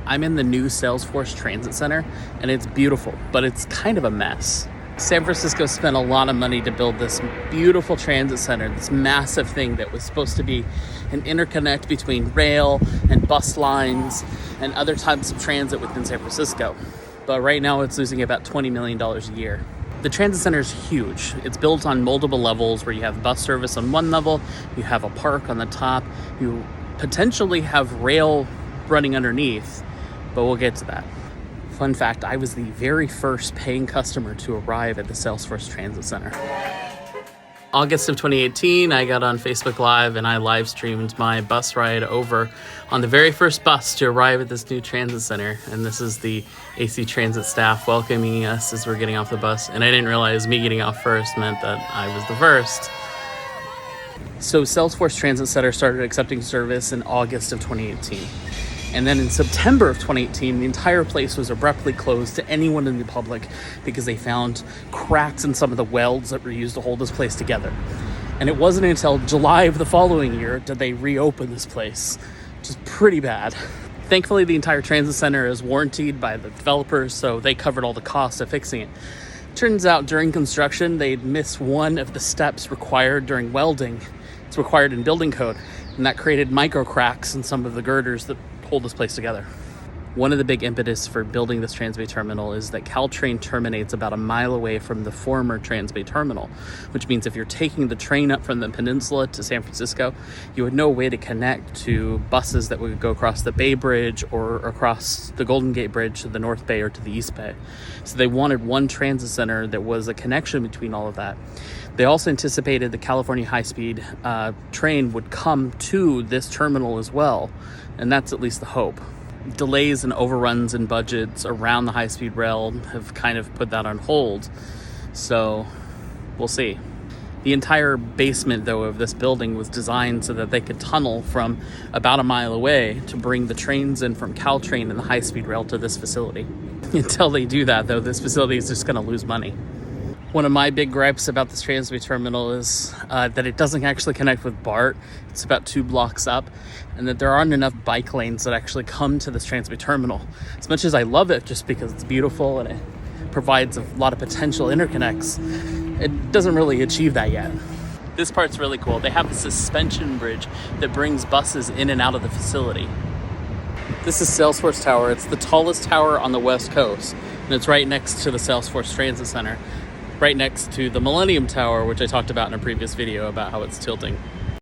I'm in the new Salesforce Transit Center, and it's beautiful, but it's kind of a mess. San Francisco spent a lot of money to build this beautiful transit center, this massive thing that was supposed to be an interconnect between rail and bus lines and other types of transit within San Francisco. But right now it's losing about $20 million a year. The transit center is huge. It's built on multiple levels where you have bus service on one level, you have a park on the top, you potentially have rail running underneath, but we'll get to that. Fun fact, I was the very first paying customer to arrive at the Salesforce Transit Center. August of 2018, I got on Facebook Live and I live streamed my bus ride over on the very first bus to arrive at this new transit center. And this is the AC Transit staff welcoming us as we're getting off the bus. And I didn't realize me getting off first meant that I was the first. So Salesforce Transit Center started accepting service in August of 2018. And then in September of 2018, the entire place was abruptly closed to anyone in the public because they found cracks in some of the welds that were used to hold this place together. And it wasn't until July of the following year did they reopen this place, which is pretty bad. Thankfully, the entire transit center is warrantied by the developers, so they covered all the costs of fixing it. Turns out during construction, they'd missed one of the steps required during welding. It's required in building code, and that created micro cracks in some of the girders that hold this place together. One of the big impetus for building this Transbay terminal is that Caltrain terminates about a mile away from the former Transbay terminal, which means if you're taking the train up from the peninsula to San Francisco, you had no way to connect to buses that would go across the Bay Bridge or across the Golden Gate Bridge to the North Bay or to the East Bay. So they wanted one transit center that was a connection between all of that. They also anticipated the California high-speed train would come to this terminal as well, and that's at least the hope. Delays and overruns in budgets around the high-speed rail have kind of put that on hold, so we'll see. The entire basement, though, of this building was designed so that they could tunnel from about a mile away to bring the trains in from Caltrain and the high-speed rail to this facility. Until they do that, though, this facility is just going to lose money. One of my big gripes about this Transbay terminal is that it doesn't actually connect with BART. It's about 2 blocks up, and that there aren't enough bike lanes that actually come to this Transbay terminal. As much as I love it just because it's beautiful and it provides a lot of potential interconnects, it doesn't really achieve that yet. This part's really cool. They have a suspension bridge that brings buses in and out of the facility. This is Salesforce Tower. It's the tallest tower on the West Coast, and it's right next to the Salesforce Transit Center, right next to the Millennium Tower, which I talked about in a previous video about how it's tilting.